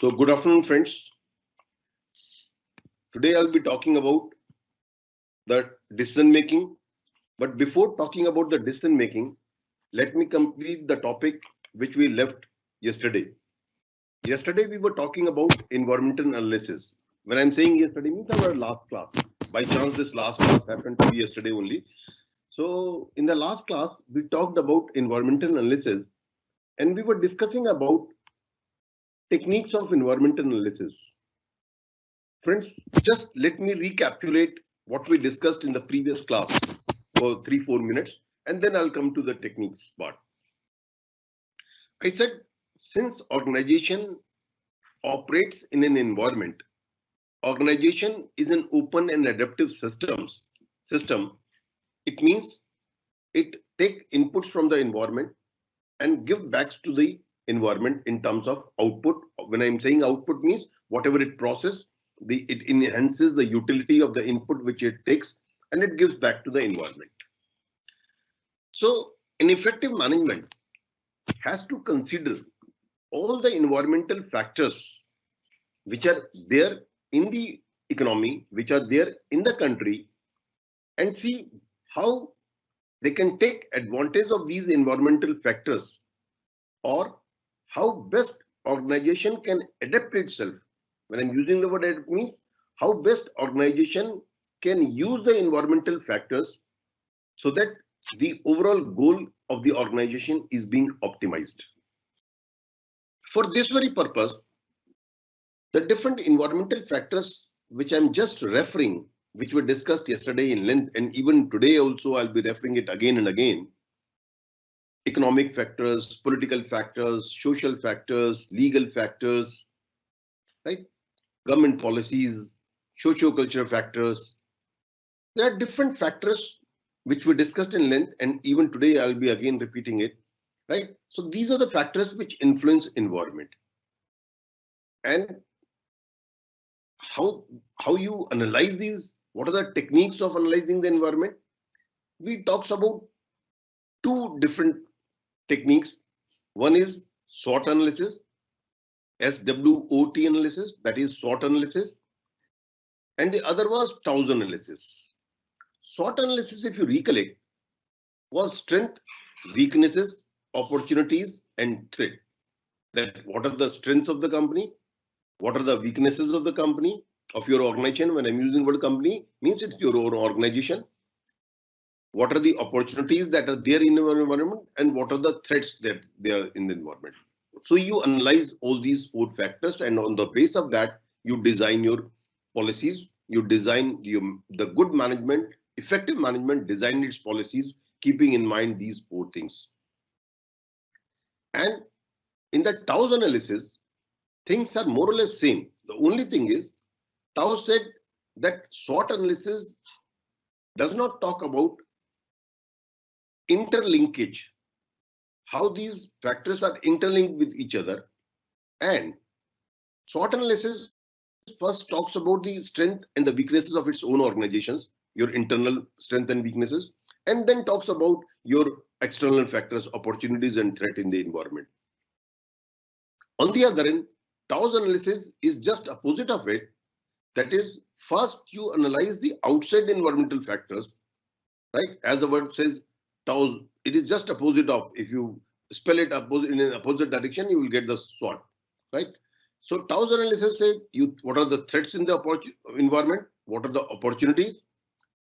So good afternoon, friends. Today I'll be talking about the decision making. But before talking about the decision making, let me complete the topic which we left yesterday. Yesterday we were talking about environmental analysis. When I'm saying yesterday means our last class. By chance, this last class happened to be yesterday only. So in the last class, we talked about environmental analysis and we were discussing about techniques of environmental analysis. Friends, just let me recapitulate what we discussed in the previous class for 3-4 minutes, and then I'll come to the techniques part. I said, since organization operates in an environment, organization is an open and adaptive system. It means it take inputs from the environment and give back to the environment in terms of output. When I'm saying output means whatever it processes, it enhances the utility of the input which it takes and it gives back to the environment. So an effective management has to consider all the environmental factors which are there in the economy, which are there in the country, and see how they can take advantage of these environmental factors, or how best organization can adapt itself. When I'm using the word adapt means how best organization can use the environmental factors so that the overall goal of the organization is being optimized. For this very purpose, the different environmental factors which I'm just referring, which were discussed yesterday in length, and even today also I'll be referring it again and again. Economic factors, political factors, social factors, legal factors, right? Government policies, socio-cultural factors. There are different factors which we discussed in length, and even today I'll be again repeating it, right? So these are the factors which influence environment. And how you analyze these, what are the techniques of analyzing the environment? We talked about two different techniques. One is SWOT analysis, SWOT analysis, that is SWOT analysis, and the other was TOWS analysis. SWOT analysis, if you recollect, was strength, weaknesses, opportunities, and threat. That what are the strengths of the company, what are the weaknesses of the company, of your organization. When I'm using the word company, means it's your own organization. What are the opportunities that are there in your environment, and what are the threats that they are in the environment. So you analyze all these 4 factors, and on the base of that, you design your policies, you design the good management, effective management, design its policies, keeping in mind these 4 things. And in the TOWS analysis, things are more or less same. The only thing is, TOWS said that SWOT analysis does not talk about interlinkage, how these factors are interlinked with each other, and SWOT analysis first talks about the strength and the weaknesses of its own organizations, your internal strength and weaknesses, and then talks about your external factors, opportunities and threat in the environment. On the other end, TOWS analysis is just opposite of it. That is, first you analyze the outside environmental factors, right? As the word says, TOWS, it is just opposite of, if you spell it in an opposite direction, you will get the SWOT, right? So TOWS analysis says what are the threats in the environment, what are the opportunities,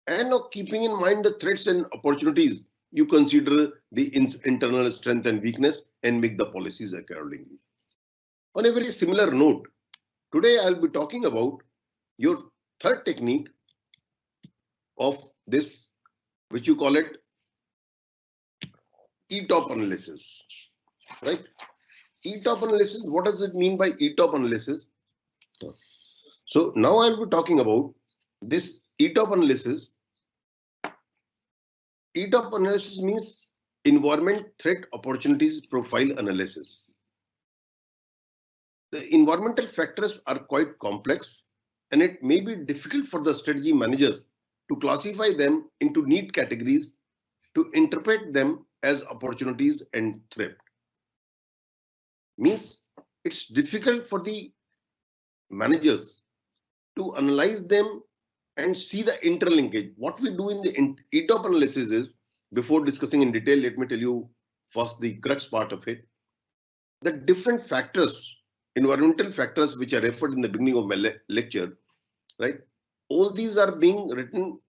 and keeping in mind the threats and opportunities, you consider the internal strength and weakness and make the policies accordingly. On a very similar note, today I'll be talking about your third technique of this, which you call it ETOP analysis, right? ETOP analysis, what does it mean by ETOP analysis? So now I'll be talking about this ETOP analysis. ETOP analysis means environment threat opportunities profile analysis. The environmental factors are quite complex, and it may be difficult for the strategy managers to classify them into neat categories, to interpret them as opportunities and threat. Means it's difficult for the managers to analyze them and see the interlinkage. What we do in the ETOP analysis is, before discussing in detail, let me tell you first the crux part of it. The different factors, environmental factors, which are referred in the beginning of my lecture, right? All these are being written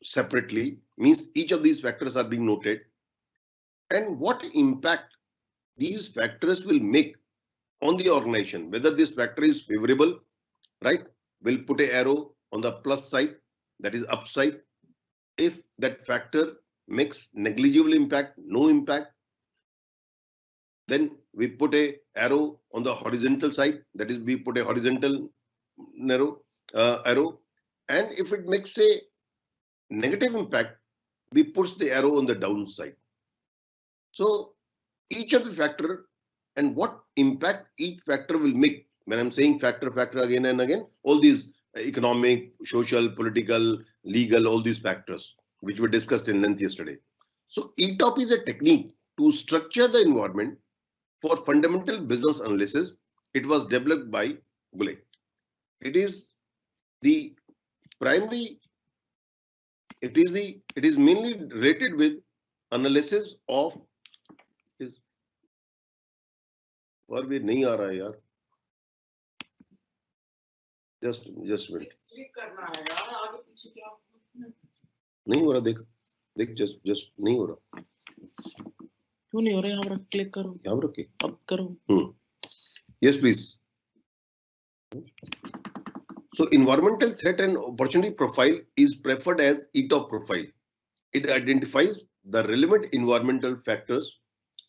separately, means each of these factors are being noted, and what impact these factors will make on the organization, whether this factor is favorable, right? We'll put an arrow on the plus side, that is upside. If that factor makes negligible impact, no impact, then we put a arrow on the horizontal side, that is we put a horizontal arrow, and if it makes a negative impact, we push the arrow on the downside. So each of the factor and what impact each factor will make. When I'm saying factor again and again, all these economic, social, political, legal, all these factors which were discussed in length yesterday. So ETOP is a technique to structure the environment for fundamental business analysis. It was developed by Gule. It is the primary, it is mainly related with analysis of is और भी नहीं आ रहा है यार, just wait, click करना है यार, आगे पीछे क्या नहीं हो रहा, देख just नहीं हो रहा, क्यों नहीं हो रहा, यहाँ पर क्लिक करो, यहाँ पर ओके, अब करो, yes please. So environmental threat and opportunity profile is preferred as ETOP profile. It identifies the relevant environmental factors.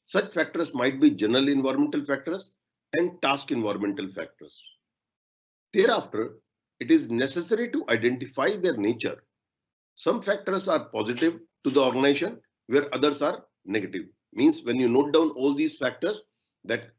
Such factors might be general environmental factors and task environmental factors. Thereafter, it is necessary to identify their nature. Some factors are positive to the organization where others are negative. Means when you note down all these factors, that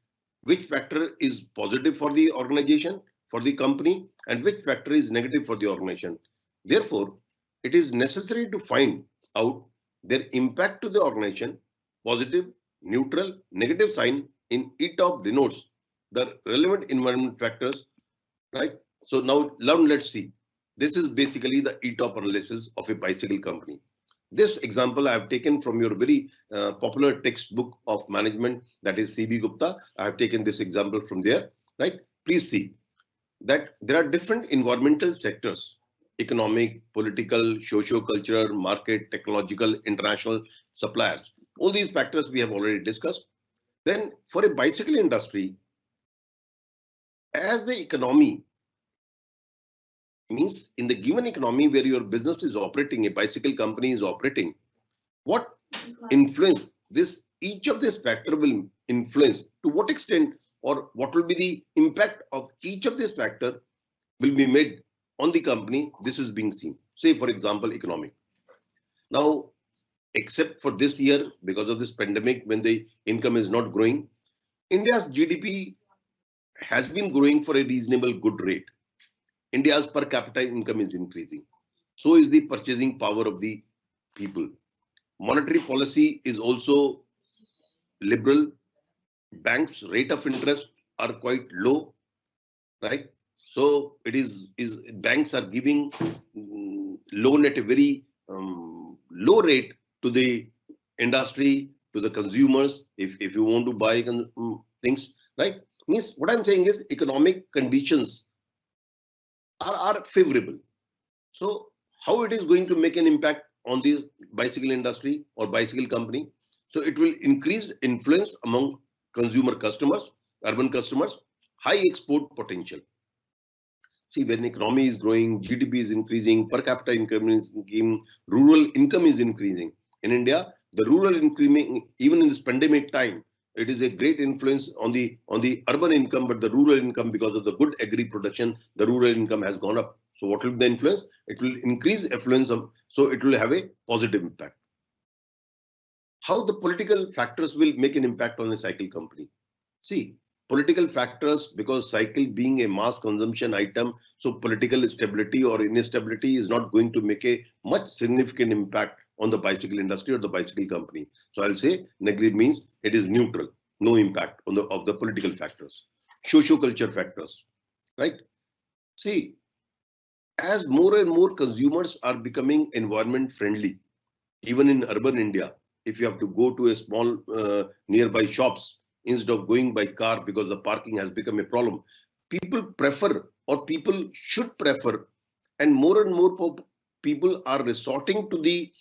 which factor is positive for the organization, for the company, and which factor is negative for the organization. Therefore, it is necessary to find out their impact to the organization. Positive, neutral, negative sign in ETOP denotes the relevant environment factors, right? So now let's see. This is basically the ETOP analysis of a bicycle company. This example I have taken from your very popular textbook of management, that is C.B. Gupta. I have taken this example from there, right? Please see that there are different environmental sectors: economic, political, socio-cultural, market, technological, international, suppliers. All these factors we have already discussed. Then for a bicycle industry, as the economy, means in the given economy where your business is operating, a bicycle company is operating, what influence this, each of this factor will influence, to what extent or what will be the impact of each of this factor will be made on the company. This is being seen. Say for example, economic. Now, except for this year, because of this pandemic, when the income is not growing, India's GDP has been growing for a reasonable good rate. India's per capita income is increasing. So is the purchasing power of the people. Monetary policy is also liberal. Banks' rate of interest are quite low, right? So it is banks are giving loan at a very low rate to the industry, to the consumers, if you want to buy things, right? Means what I'm saying is economic conditions are favorable. So how it is going to make an impact on the bicycle industry or bicycle company? So it will increase influence among consumer customers, urban customers, high export potential. See, when the economy is growing, GDP is increasing, per capita income is increasing, rural income is increasing. In India, the rural income, even in this pandemic time, it is a great influence on the urban income, but the rural income, because of the good agri production, the rural income has gone up. So what will be the influence? It will increase affluence, so it will have a positive impact. How the political factors will make an impact on a cycle company? See, political factors, because cycle being a mass consumption item, so political stability or instability is not going to make a much significant impact on the bicycle industry or the bicycle company. So I'll say negative means it is neutral, no impact on of the political factors. Socio-culture factors. right? See, as more and more consumers are becoming environment friendly, even in urban India, if you have to go to a small nearby shops instead of going by car because the parking has become a problem, people prefer or people should prefer, and more people are resorting to the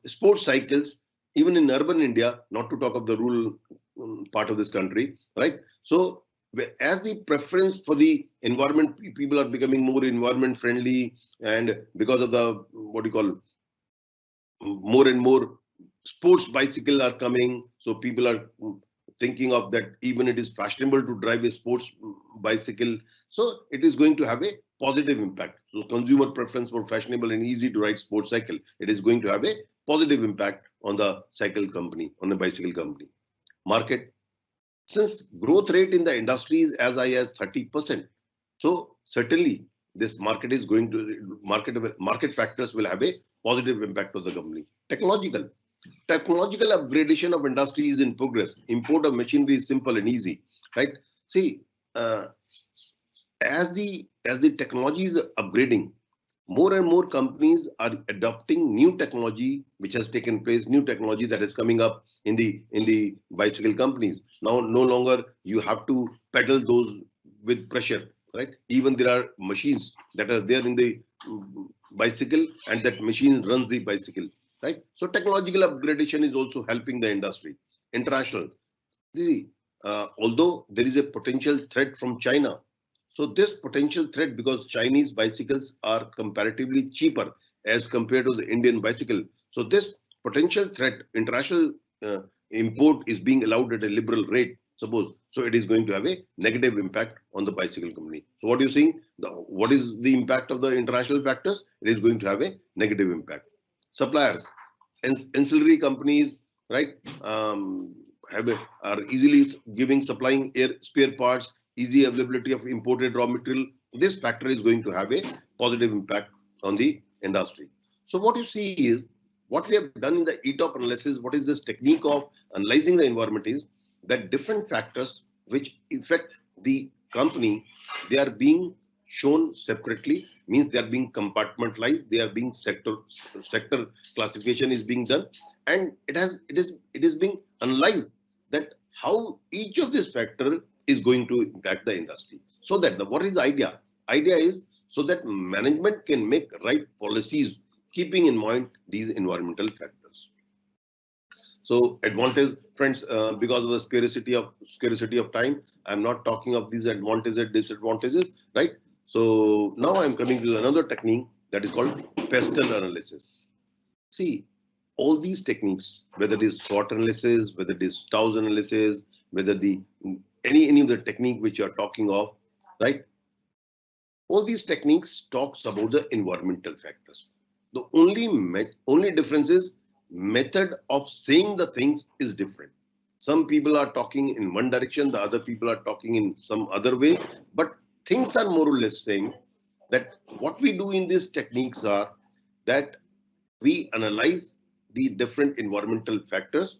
sports cycles, even in urban India, not to talk of the rural part of this country, right? So as the preference for the environment, people are becoming more environment friendly, and because of the what do you call, more and more sports bicycle are coming, so people are thinking of that, even it is fashionable to drive a sports bicycle, so it is going to have a positive impact. So consumer preference for fashionable and easy to ride sports cycle, it is going to have a positive impact on the cycle company, on the bicycle company. Market, since growth rate in the industry is as high as 30%, so certainly this market is going to market factors will have a positive impact on the company. Technological upgradation of industry is in progress. Import of machinery is simple and easy, right? See, uh, as the technology is upgrading, more and more companies are adopting new technology which has taken place, new technology that is coming up in the bicycle companies. Now no longer you have to pedal those with pressure, right? Even there are machines that are there in the bicycle, and that machine runs the bicycle, right? So technological upgradation is also helping the industry. International, see, although there is a potential threat from China, so this potential threat, because Chinese bicycles are comparatively cheaper as compared to the Indian bicycle. So this potential threat, international import is being allowed at a liberal rate, suppose. So it is going to have a negative impact on the bicycle company. So what do you think? What is the impact of the international factors? It is going to have a negative impact. Suppliers, ancillary companies, right? Have are easily giving supplying air spare parts, easy availability of imported raw material. This factor is going to have a positive impact on the industry. So what you see is, what we have done in the ETOP analysis, what is this technique of analyzing the environment is that different factors which affect the company, they are being shown separately, means they are being compartmentalized, they are being sector classification is being done, and it is being analyzed that how each of this factor is going to impact the industry. So that what is the idea? Idea is so that management can make right policies keeping in mind these environmental factors. So advantage, friends, because of the scarcity of time, I'm not talking of these advantages and disadvantages, right? So now I'm coming to another technique that is called pestle analysis. See, all these techniques, whether it is SWOT analysis, whether it is Tow's analysis, whether the any of the technique which you are talking of, right? All these techniques talks about the environmental factors. The only difference is method of saying the things is different. Some people are talking in one direction, the other people are talking in some other way, but things are more or less same. That what we do in these techniques are that we analyze the different environmental factors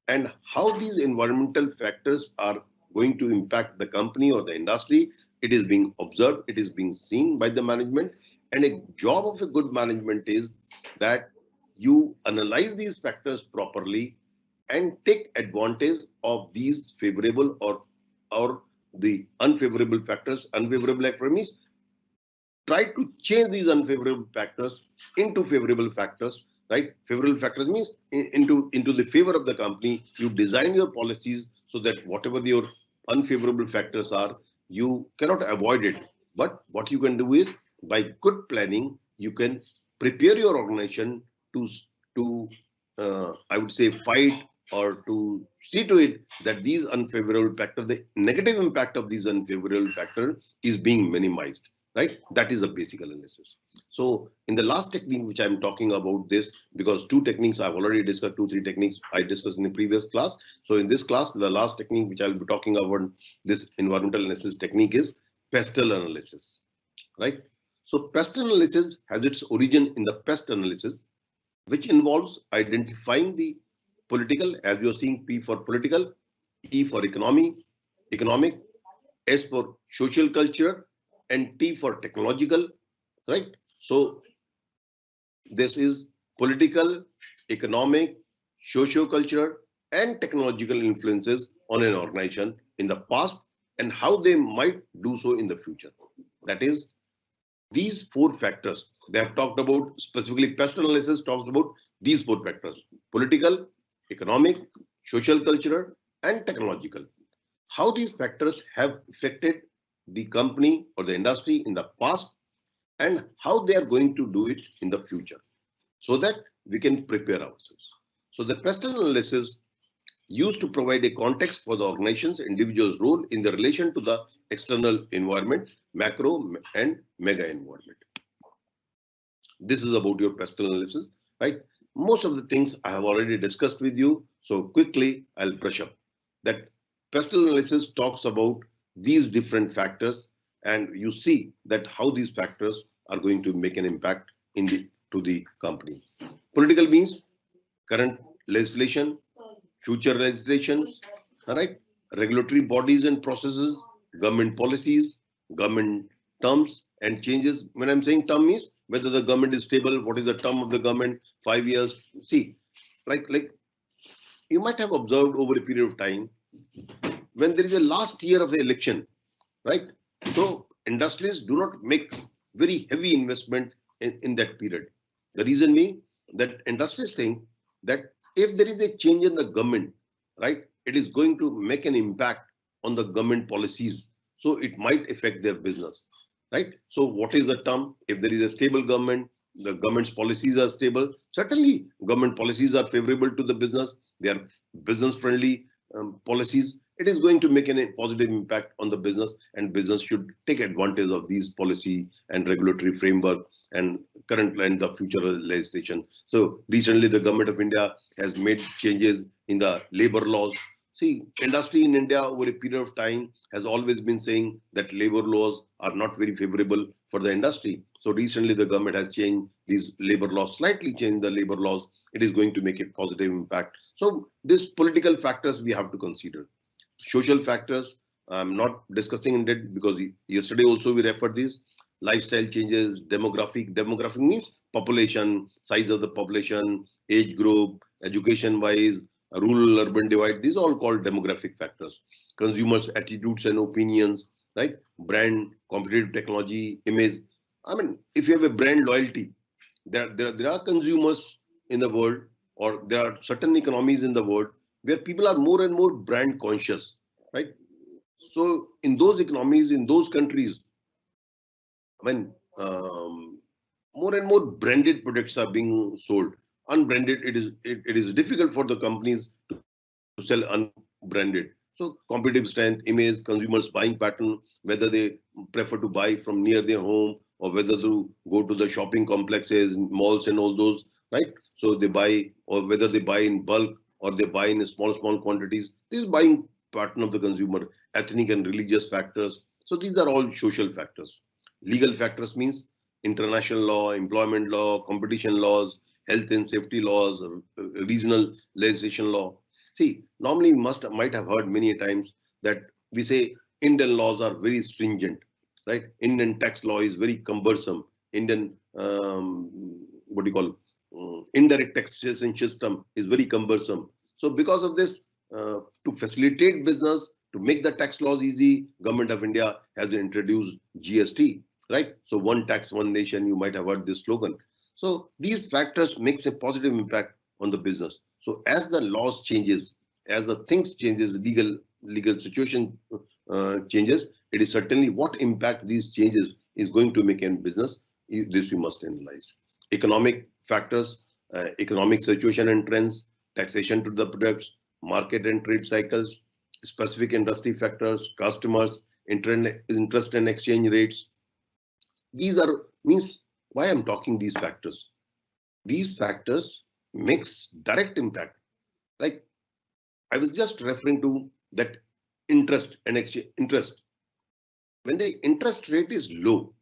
and how these environmental factors are going to impact the company or the industry. It is being observed, it is being seen by the management, and a job of a good management is that you analyze these factors properly and take advantage of these favorable or the unfavorable factors. Unfavorable factor means try to change these unfavorable factors into favorable factors, right? Favorable factors means into the favor of the company. You design your policies so that whatever your unfavorable factors are, you cannot avoid it. But what you can do is, by good planning, you can prepare your organization to I would say fight or to see to it that these unfavorable factors, the negative impact of these unfavorable factors is being minimized, right? That is a basic analysis. So in the last technique which I'm talking about this, because two techniques I've already discussed, two, three techniques I discussed in the previous class. So in this class, the last technique which I'll be talking about this environmental analysis technique is pestle analysis, right? So pest analysis has its origin in the pest analysis, which involves identifying the political, as you're seeing P for political, E for economic, S for social culture, and T for technological, right? So this is political, economic, socio-cultural, and technological influences on an organization in the past and how they might do so in the future. That is, these four factors they have talked about, specifically pest analysis talks about these four factors: political, economic, social, cultural, and technological. How these factors have affected the company or the industry in the past and how they are going to do it in the future so that we can prepare ourselves. So the pest analysis used to provide a context for the organization's individual's role in the relation to the external environment, macro and mega environment. This is about your pest analysis, right? Most of the things I have already discussed with you. So quickly, I'll brush up that pest analysis talks about these different factors, and you see that how these factors are going to make an impact in the company. Political means current legislation, future legislation, all right, regulatory bodies and processes, government policies, government terms and changes. When I'm saying term means whether the government is stable, what is the term of the government, 5 years. See, like you might have observed over a period of time when there is a last year of the election, right? So industries do not make very heavy investment in that period. The reason being that industries think that if there is a change in the government, right, it is going to make an impact on the government policies. So it might affect their business, right? So what is the term? If there is a stable government, the government's policies are stable. Certainly, government policies are favorable to the business. They are business-friendly policies. It is going to make a positive impact on the business, and business should take advantage of these policy and regulatory framework and current and the future legislation. So recently the government of India has made changes in the labor laws. See, industry in India over a period of time has always been saying that labor laws are not very favorable for the industry. So recently the government has changed these labor laws, slightly changed the labor laws. It is going to make a positive impact. So these political factors we have to consider. Social factors, I'm not discussing in that because yesterday also we referred this. Lifestyle changes, demographic. Demographic means population, size of the population, age group, education wise, rural urban divide. These are all called demographic factors. Consumers' attitudes and opinions, right? Brand, competitive technology, image. I mean, if you have a brand loyalty, there are consumers in the world, or there are certain economies in the world where people are more and more brand conscious, right? So in those economies, in those countries, I mean, more and more branded products are being sold. Unbranded, it is difficult for the companies to sell unbranded. So competitive strength, image, consumers' buying pattern, whether they prefer to buy from near their home or whether to go to the shopping complexes, malls, and all those, right? So they buy, or whether they buy in bulk or they buy in small quantities. This buying pattern of the consumer, ethnic and religious factors. So these are all social factors. Legal factors means international law, employment law, competition laws, health and safety laws, regional legislation law. See, normally you might have heard many times that we say Indian laws are very stringent, right? Indian tax law is very cumbersome. Indian what do you call indirect taxation system is very cumbersome. So because of this, to facilitate business, to make the tax laws easy, Government of India has introduced GST, right? So one tax, one nation, you might have heard this slogan. So these factors makes a positive impact on the business. So as the laws changes, as the things changes, legal situation changes, it is certainly what impact these changes is going to make in business. This we must analyze. Economic factors, economic situation and trends, taxation to the products, market and trade cycles, specific industry factors, customers, interest and exchange rates. These are means why I'm talking these factors. These factors makes direct impact. Like I was just referring to that interest and exchange interest. When the interest rate is low,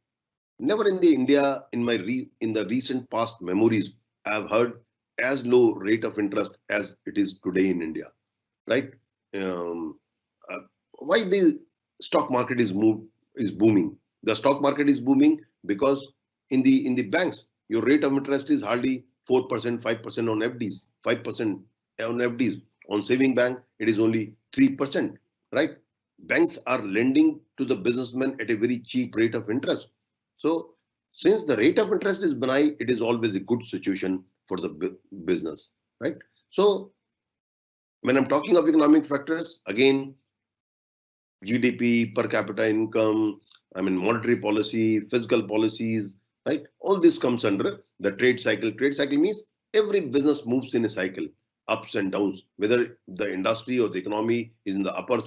never in the India in the recent past memories I have heard as low rate of interest as it is today in India, right? Um, uh, why the stock market is booming? The stock market is booming because in the banks, your rate of interest is hardly 4%, 5% on FDs, 5% on FDs. On saving bank, it is only 3%, right? Banks are lending to the businessman at a very cheap rate of interest. So since the rate of interest is benign, it is always a good situation for the business, right? So when I'm talking of economic factors, again, GDP, per capita income, I mean, monetary policy, fiscal policies, right? All this comes under the trade cycle. Trade cycle means every business moves in a cycle, ups and downs. Whether the industry or the economy is in the upper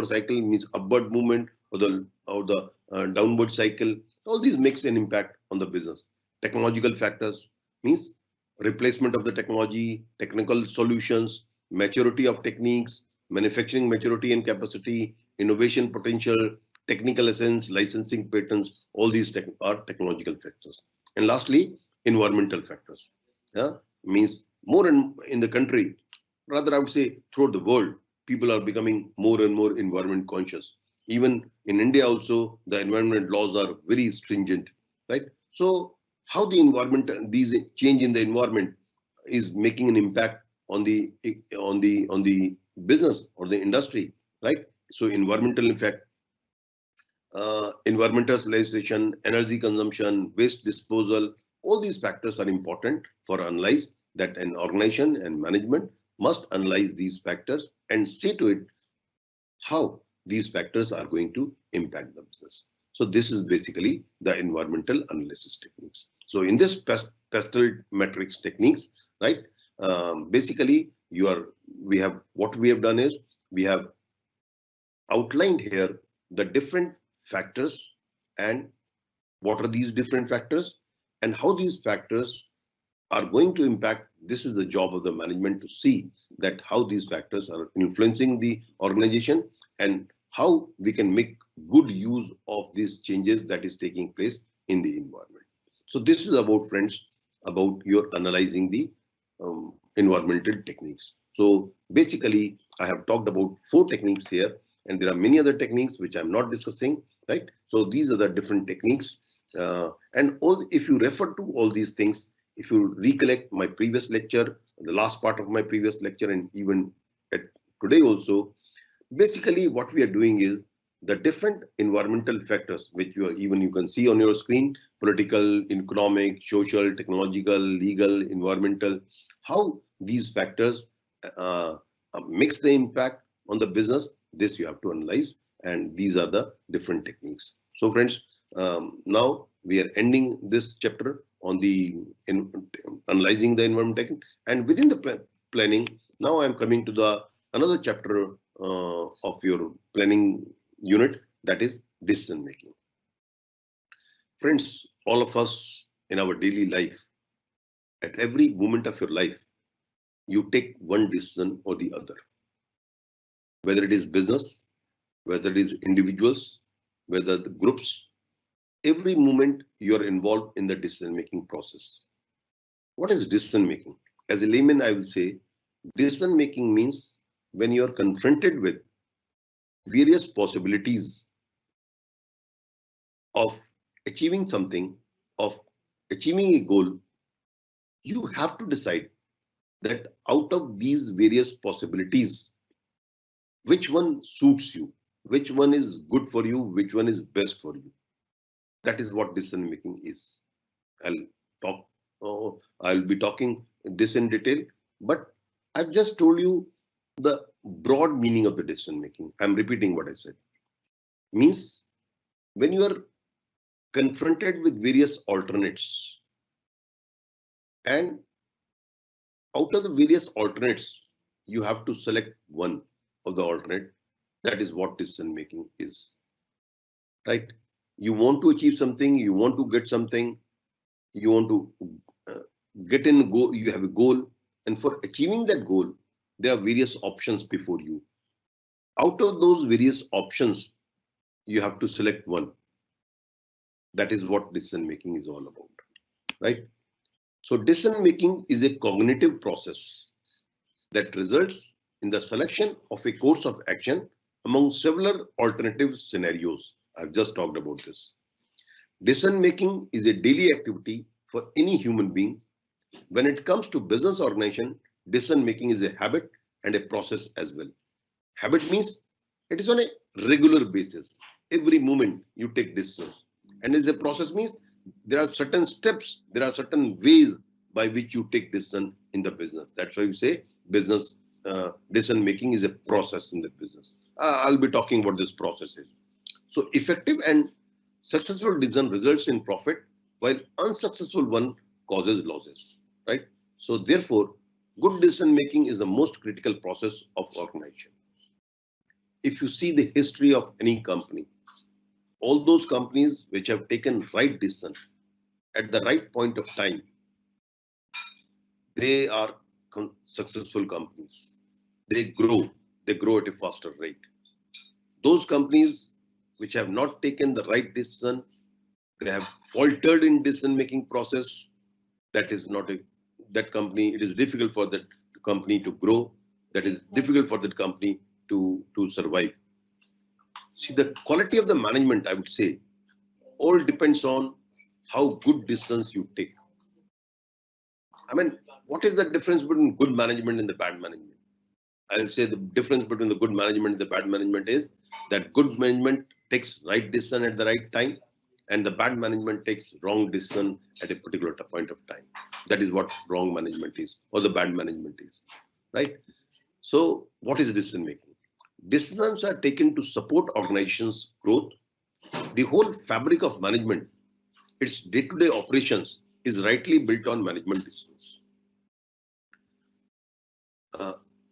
cycle means upward movement, or the downward cycle. All these makes an impact on the business. Technological factors means replacement of the technology, technical solutions, maturity of techniques, manufacturing maturity and capacity, innovation potential, technical essence, licensing patents, all these are technological factors. And lastly, environmental factors. Yeah? Means more and in the country, rather I would say throughout the world, people are becoming more and more environment conscious. Even in India also, the environment laws are very stringent, right? So how the environment, these change in the environment is making an impact on the business or the industry, right? So environmental impact, environmentalization, energy consumption, waste disposal, all these factors are important for analyze that an organization and management must analyze these factors and see to it how these factors are going to impact the business. So this is basically the environmental analysis techniques. So in this pestle matrix techniques, right? Basically, what we have done is we have outlined here the different factors and what are these different factors and how these factors are going to impact. This is the job of the management to see that how these factors are influencing the organization and how we can make good use of these changes that is taking place in the environment. So this is about, friends, about your analyzing the environmental techniques. So basically, I have talked about 4 techniques here, and there are many other techniques which I'm not discussing, right? So these are the different techniques. And if you refer to all these things, if you recollect my previous lecture, the last part of my previous lecture, and even at today also, basically what we are doing is the different environmental factors, which you can see on your screen: political, economic, social, technological, legal, environmental, how these factors makes the impact on the business. This you have to analyze, and these are the different techniques. So friends, now we are ending this chapter on analyzing the environment, and within the planning, now I am coming to the another chapter of your planning unit, that is decision making. Friends, all of us in our daily life, at every moment of your life, you take one decision or the other, whether it is business, whether it is individuals, whether the groups. Every moment you are involved in the decision making process. What is decision making? As a layman, I will say decision making means when you are confronted with various possibilities of achieving something, of achieving a goal, you have to decide that out of these various possibilities, which one suits you, which one is good for you, which one is best for you. That is what decision making is. I'll be talking this in detail, but I've just told you the broad meaning of the decision making. I'm repeating what I said. Means when you are confronted with various alternates, and out of the various alternates, you have to select one of the alternate. That is what decision making is, right? You want to achieve something, you want to get something, you want to get in go, you have a goal, and for achieving that goal, there are various options before you. Out of those various options, you have to select one. That is what decision making is all about, right? So decision making is a cognitive process that results in the selection of a course of action among several alternative scenarios. I've just talked about this. Decision making is a daily activity for any human being. When it comes to business organization, decision making is a habit and a process as well. Habit means it is on a regular basis. Every moment you take decisions. And as a process means there are certain steps, there are certain ways by which you take decision in the business. That's why we say business decision making is a process in the business. I'll be talking about this process. So effective and successful decision results in profit, while unsuccessful one causes losses, right? So therefore, good decision making is the most critical process of organization. If you see the history of any company, all those companies which have taken right decision at the right point of time, they are successful companies. They grow at a faster rate. Those companies which have not taken the right decision, they have faltered in decision making process, that is not a, that company, it is difficult for that company to grow, that is difficult for that company to survive. See, the quality of the management, I would say, all depends on how good decisions you take. I mean, what is the difference between good management and the bad management? I'll say the difference between the good management and the bad management is that good management takes right decision at the right time, and the bad management takes wrong decision at a particular point of time. That is what wrong management is, or the bad management is, right? So what is decision making? Decisions are taken to support organizations' growth. The whole fabric of management, its day-to-day operations, is rightly built on management decisions.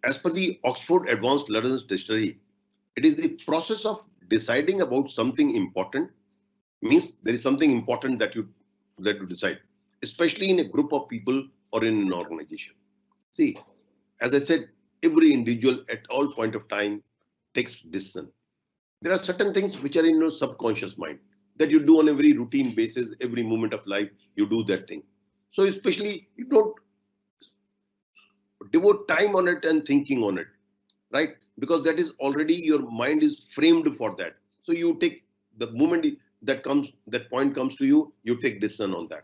As per the Oxford Advanced Learners Dictionary, it is the process of deciding about something important. Means there is something important that you decide, especially in a group of people or in an organization. See, as I said, every individual at all point of time takes decision. There are certain things which are in your subconscious mind that you do on a very routine basis, every moment of life, you do that thing. So especially you don't devote time on it and thinking on it, right? Because that is already your mind is framed for that. So you take the moment that point comes to you, you take decision on that.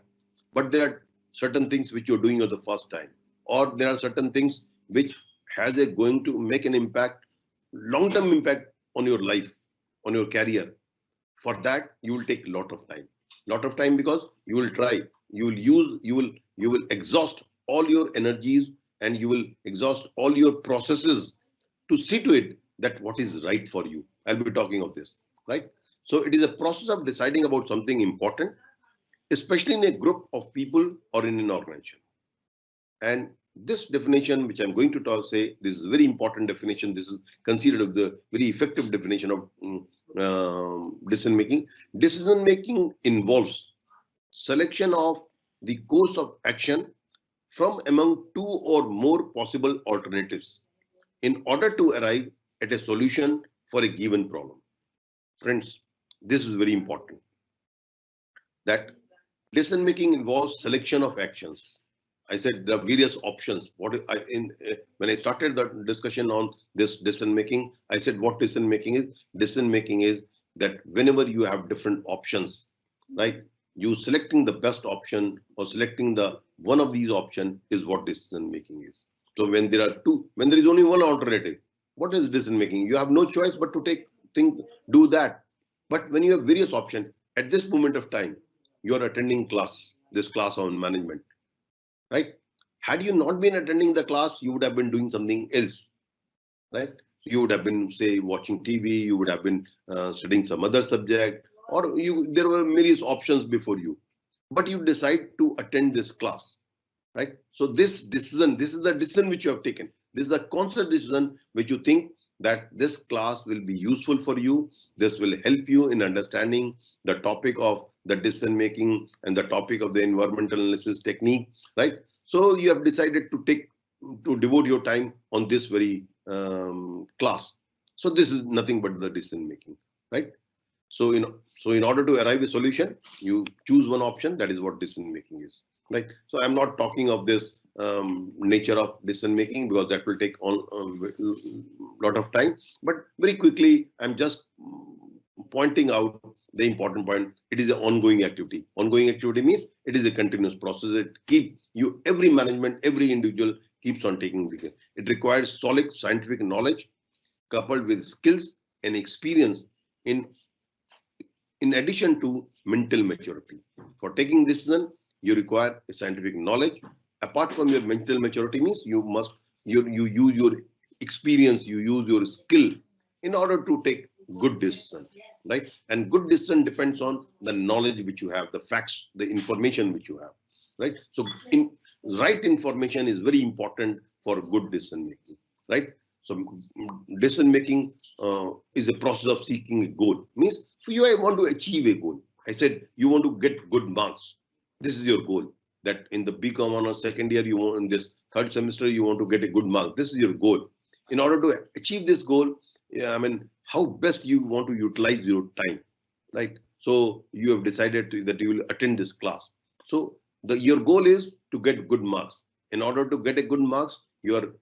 But there are certain things which you're doing for the first time, or there are certain things which has a going to make an impact, long-term impact on your life, on your career. For that, you will take a lot of time because you will try, you will use, you will exhaust all your energies and you will exhaust all your processes to see to it that what is right for you. I'll be talking of this, right? So it is a process of deciding about something important, especially in a group of people or in an organization. And this definition, which I'm going to say, this is a very important definition. This is considered the very effective definition of decision making. Decision making involves selection of the course of action from among two or more possible alternatives in order to arrive at a solution for a given problem. Friends, this is very important. That decision making involves selection of actions. I said there are various options. When I started the discussion on this decision making, I said what decision making is. Decision making is that whenever you have different options, right? You selecting the best option or selecting the one of these options is what decision making is. So when there are two, when there is only one alternative, what is decision making? You have no choice but to do that. But when you have various options, at this moment of time, you are attending this class on management, right? Had you not been attending the class, you would have been doing something else, right? You would have been, say, watching TV, you would have been studying some other subject, or there were various options before you, but you decide to attend this class, right? So this is the decision which you have taken. This is a conscious decision which you think that this class will be useful for you. This will help you in understanding the topic of the decision making and the topic of the environmental analysis technique, right? So you have decided to devote your time on this very class. So this is nothing but the decision making, right? So in order to arrive a solution, you choose one option. That is what decision making is, right? So I'm not talking of this nature of decision making because that will take a lot of time. But very quickly, I'm just pointing out the important point, it is an ongoing activity. Ongoing activity means it is a continuous process. Every management, every individual keeps on taking the. It requires solid scientific knowledge coupled with skills and experience in addition to mental maturity. For taking decision, you require a scientific knowledge. Apart from your mental maturity means you use your experience, you use your skill in order to take good decision, right? And good decision depends on the knowledge which you have, the facts, the information which you have, right? So right information is very important for good decision making, right? So decision making is a process of seeking a goal. Means for you, I want to achieve a goal. I said you want to get good marks. This is your goal. That in the BCom or second year, you want in this third semester, you want to get a good mark. This is your goal. In order to achieve this goal, I mean, how best you want to utilize your time, right? So you have decided that you will attend this class. So your goal is to get good marks. In order to get a good marks, you're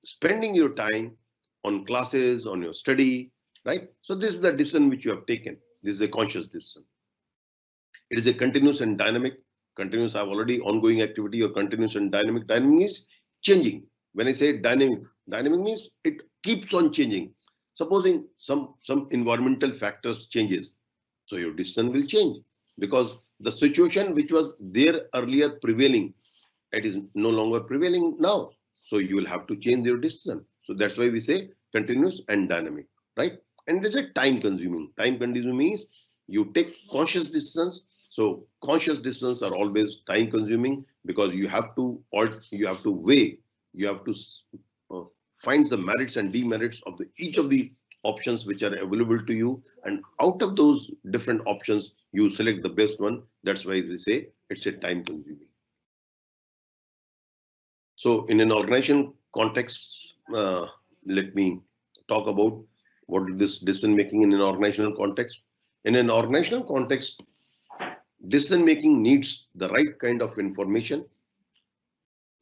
spending your time on classes, on your study, right? So this is the decision which you have taken. This is a conscious decision. It is a continuous and dynamic. Continuous, I've already ongoing activity or continuous and dynamic. Dynamic is changing. When I say dynamic, dynamic means it keeps on changing. Supposing some environmental factors changes, so your decision will change because the situation which was there earlier prevailing, it is no longer prevailing now. So you will have to change your decision. So that's why we say continuous and dynamic, right? And it is a time consuming. Time consuming means you take conscious decisions. So conscious decisions are always time consuming because you have to weigh, you have to find the merits and demerits of each of the options which are available to you. And out of those different options, you select the best one. That's why we say it's a time consuming. So in an organization context, let me talk about what is this decision making in an organizational context. In an organizational context, decision making needs the right kind of information,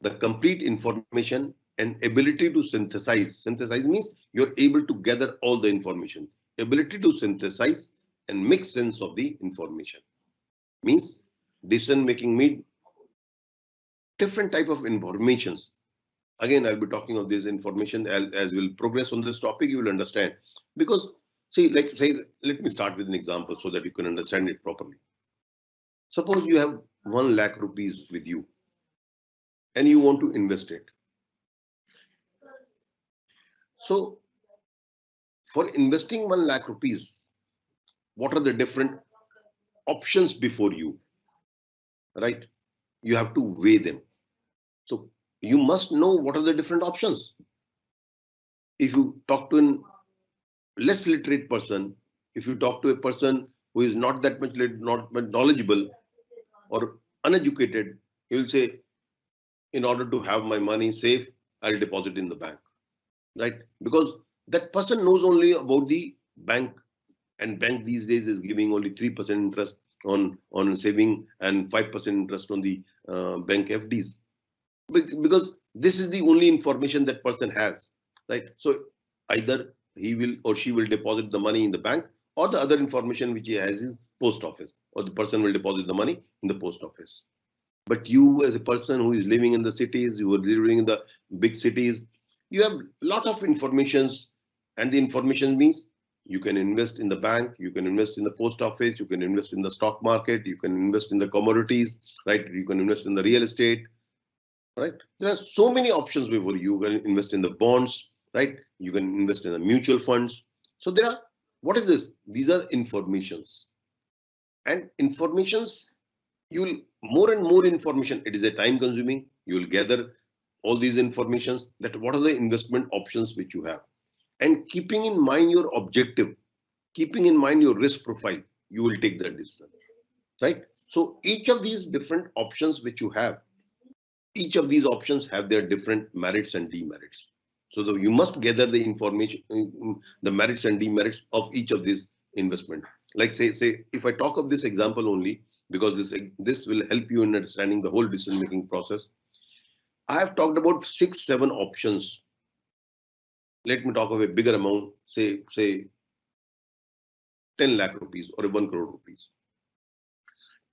the complete information and ability to synthesize. Synthesize means you're able to gather all the information, ability to synthesize and make sense of the information. Means decision making means different type of informations. Again, I'll be talking of this information as we'll progress on this topic, you will understand. Because see, like say, let me start with an example so that you can understand it properly. Suppose you have 1 lakh rupees with you and you want to invest it. So for investing 1 lakh rupees, what are the different options before you, right? You have to weigh them. So you must know what are the different options. If you talk to an less literate person, if you talk to a person who is not that much knowledgeable or uneducated, he will say, in order to have my money safe, I'll deposit in the bank, right? Because that person knows only about the bank, and bank these days is giving only 3% interest on saving and 5% interest on the bank FDs. Because this is the only information that person has, right? So either he will or she will deposit the money in the bank, or the other information which he has is post office, or the person will deposit the money in the post office. But you as a person who is living in the cities, you are living in the big cities, you have a lot of informations, and the information means you can invest in the bank, you can invest in the post office, you can invest in the stock market, you can invest in the commodities, right? You can invest in the real estate, right? There are so many options before you. You can invest in the bonds, right? You can invest in the mutual funds. So there are, what is this? These are informations. And informations, you'll more and more information. It is a time consuming. You will gather all these informations, that what are the investment options which you have. And keeping in mind your objective, keeping in mind your risk profile, you will take that decision, right? So each of these different options which you have, each of these options have their different merits and demerits. So you must gather the information, the merits and demerits of each of these investment. Like say if I talk of this example only, because this will help you in understanding the whole decision making process. I have talked about 6-7 options. Let me talk of a bigger amount. Say 10 lakh rupees or 1 crore rupees.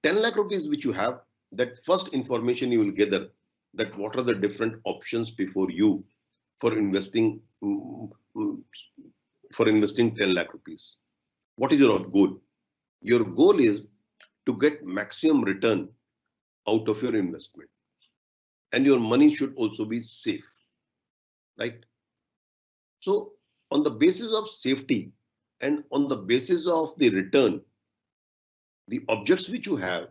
10 lakh rupees which you have, that first information you will gather, that what are the different options before you for investing, for investing 10 lakh rupees. What is your goal? Your goal is to get maximum return out of your investment, and your money should also be safe, right? So on the basis of safety and on the basis of the return, the objects which you have,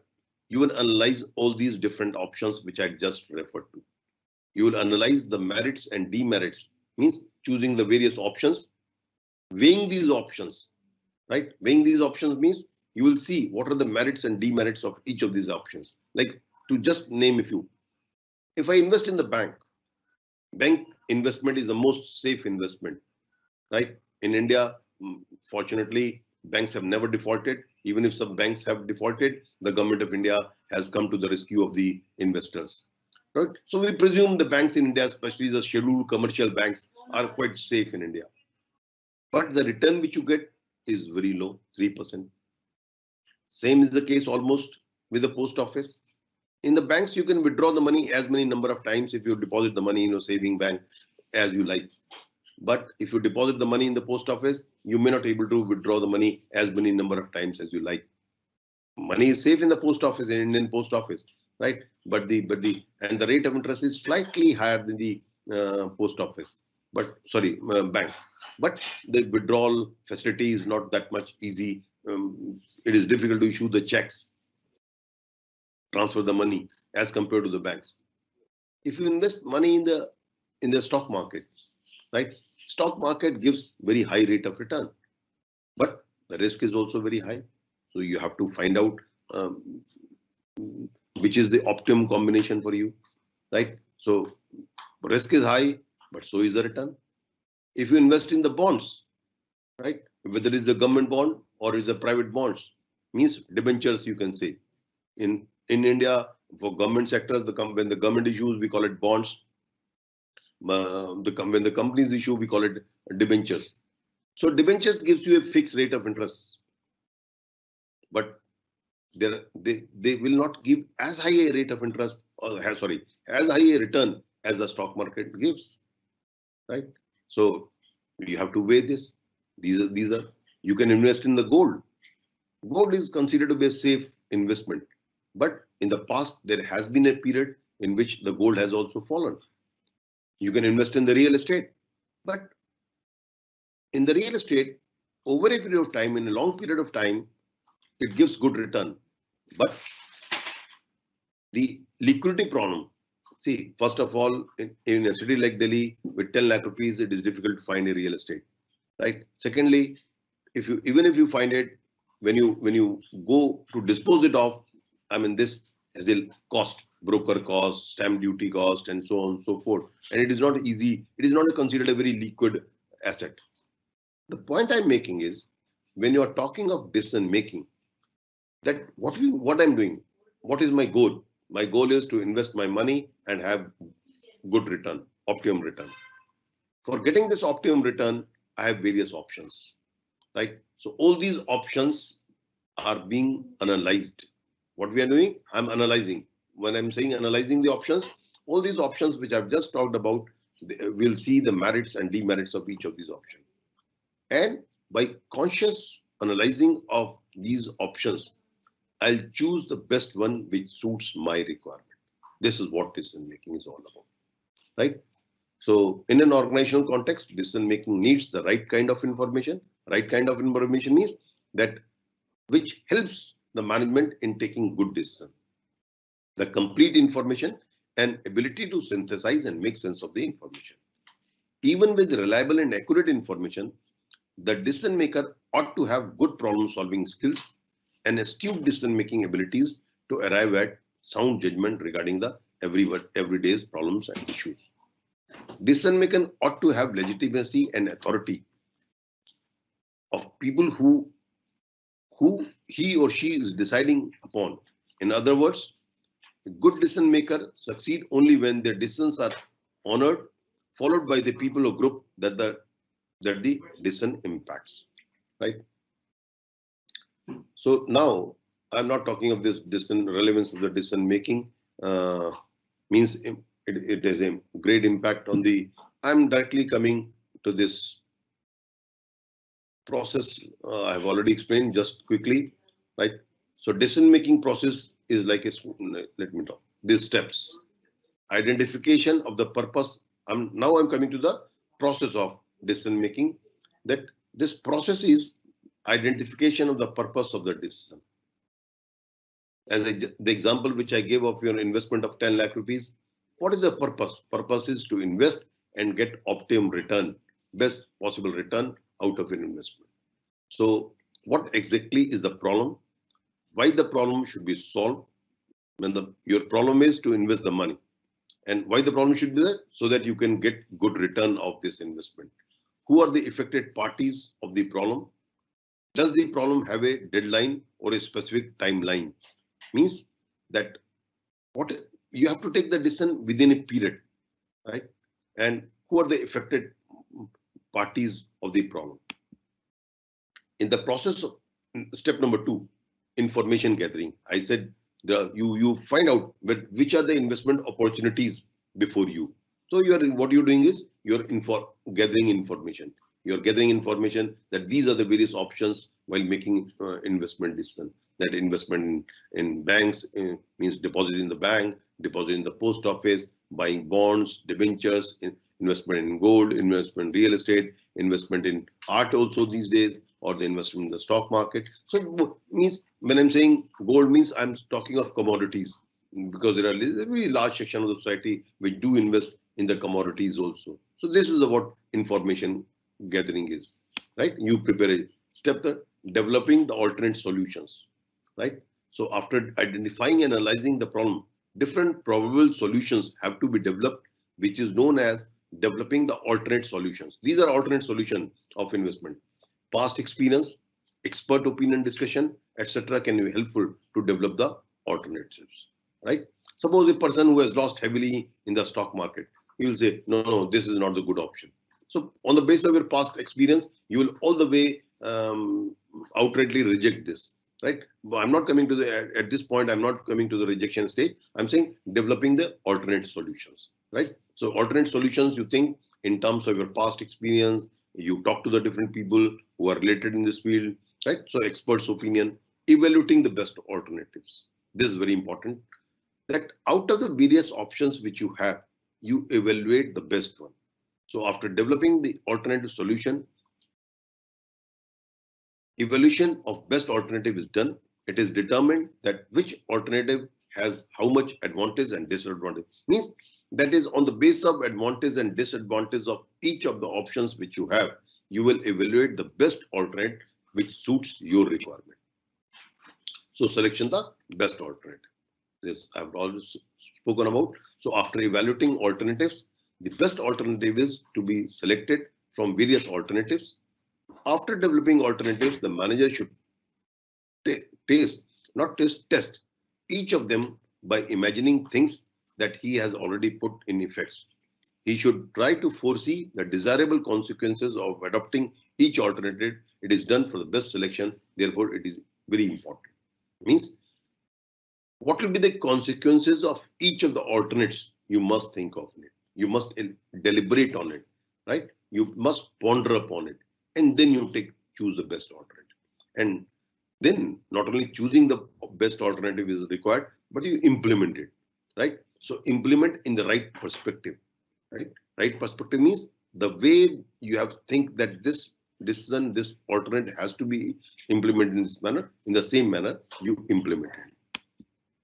you will analyze all these different options which I just referred to. You will analyze the merits and demerits, means choosing the various options, weighing these options, right? Weighing these options means you will see what are the merits and demerits of each of these options. Like, to just name a few, if I invest in the bank investment is the most safe investment, right? In India, fortunately, banks have never defaulted. Even if some banks have defaulted, the government of India has come to the rescue of the investors, right? So we presume the banks in India, especially the scheduled commercial banks, are quite safe in India. But the return which you get is very low, 3%. Same is the case almost with the post office. In the banks, you can withdraw the money as many number of times if you deposit the money in your saving bank as you like. But if you deposit the money in the post office, you may not be able to withdraw the money as many number of times as you like. Money is safe in the post office, in Indian post office, right? But the rate of interest is slightly higher than the post office, but sorry, bank. But the withdrawal facility is not that much easy. It is difficult to issue the checks, transfer the money as compared to the banks. If you invest money in the stock market, right? Stock market gives very high rate of return, but the risk is also very high. So you have to find out which is the optimum combination for you, right? So risk is high, but so is the return. If you invest in the bonds, right? Whether it is a government bond or is a private bonds, means debentures, you can say. In India, for government sectors, when the government issues, we call it bonds. When the companies issue, we call it debentures. So debentures gives you a fixed rate of interest, but they will not give as high a rate of interest, or as high a return as the stock market gives, right? So you have to weigh this. These are you can invest in the gold. Gold is considered to be a safe investment, but in the past there has been a period in which the gold has also fallen. You can invest in the real estate, but in the real estate, over a period of time, in a long period of time, it gives good return. But the liquidity problem, see, first of all, in a city like Delhi with 10 lakh rupees, it is difficult to find a real estate, right? Secondly, even if you find it, when you go to dispose it off, I mean, this has a cost, broker cost, stamp duty cost, and so on and so forth. And it is not easy. It is not considered a very liquid asset. The point I'm making is, when you are talking of decision making, that what I'm doing, what is my goal? My goal is to invest my money and have good return, optimum return. For getting this optimum return, I have various options, right? So all these options are being analyzed. What we are doing, I'm analyzing. When I'm saying analyzing the options, all these options which I've just talked about, we'll see the merits and demerits of each of these options. And by conscious analyzing of these options, I'll choose the best one which suits my requirement. This is what decision making is all about, right? So in an organizational context, decision making needs the right kind of information. Right kind of information means that which helps the management in taking good decisions. The complete information and ability to synthesize and make sense of the information. Even with reliable and accurate information, the decision maker ought to have good problem solving skills and astute decision making abilities to arrive at sound judgment regarding the everyday's problems and issues. Decision maker ought to have legitimacy and authority of people who he or she is deciding upon. In other words, a good decision maker succeed only when their decisions are honored, followed by the people or group that the decision impacts, right? So now I'm not talking of this decision relevance of the decision making. Means it has a great impact on the. I'm directly coming to this process. I've already explained just quickly, right? So decision making process is like a. Let me talk. These steps: identification of the purpose. I'm coming to the process of decision making. That this process is identification of the purpose of the decision. As the example which I gave of your investment of 10 lakh rupees, what is the purpose? Purpose is to invest and get optimum return, best possible return out of an investment. So what exactly is the problem? Why the problem should be solved? When your problem is to invest the money, and why the problem should be there? So that you can get good return of this investment. Who are the affected parties of the problem? Does the problem have a deadline or a specific timeline? Means that what you have to take the decision within a period, right? And who are the affected parties of the problem? In the process of step number 2, information gathering, I said you find out which are the investment opportunities before you. So what you're doing is you're gathering information. You're gathering information that these are the various options while making investment decision. That investment in banks means deposit in the bank, deposit in the post office, buying bonds, debentures, investment in gold, investment in real estate, investment in art also these days, or the investment in the stock market. So means when I'm saying gold means I'm talking of commodities, because there are a very large section of the society which do invest in the commodities also. So this is what information gathering is, right? You prepare a step third, developing the alternate solutions, right? So after identifying and analyzing the problem, different probable solutions have to be developed, which is known as developing the alternate solutions. These are alternate solutions of investment. Past experience, expert opinion discussion, etc. can be helpful to develop the alternatives, right? Suppose a person who has lost heavily in the stock market, he will say, no, this is not the good option. So on the basis of your past experience, you will all the way outrightly reject this, right? But I'm not coming to at this point, I'm not coming to the rejection stage. I'm saying developing the alternate solutions, right? So alternate solutions, you think in terms of your past experience, you talk to the different people who are related in this field, right? So experts' opinion, evaluating the best alternatives. This is very important. That out of the various options which you have, you evaluate the best one. So after developing the alternative solution, evaluation of best alternative is done. It is determined that which alternative has how much advantage and disadvantage. Means that is on the basis of advantage and disadvantage of each of the options which you have, you will evaluate the best alternate which suits your requirement. So selection the best alternative. This I've always spoken about. So after evaluating alternatives, the best alternative is to be selected from various alternatives. After developing alternatives, the manager should test each of them by imagining things that he has already put in effect. He should try to foresee the desirable consequences of adopting each alternative. It is done for the best selection. Therefore, it is very important. Means what will be the consequences of each of the alternates? You must think of it. You must deliberate on it, right? You must ponder upon it, and then you choose the best alternative. And then not only choosing the best alternative is required, but you implement it, right? So implement in the right perspective, right? Right perspective means the way you have think that this decision, this alternate has to be implemented in this manner, in the same manner you implement it.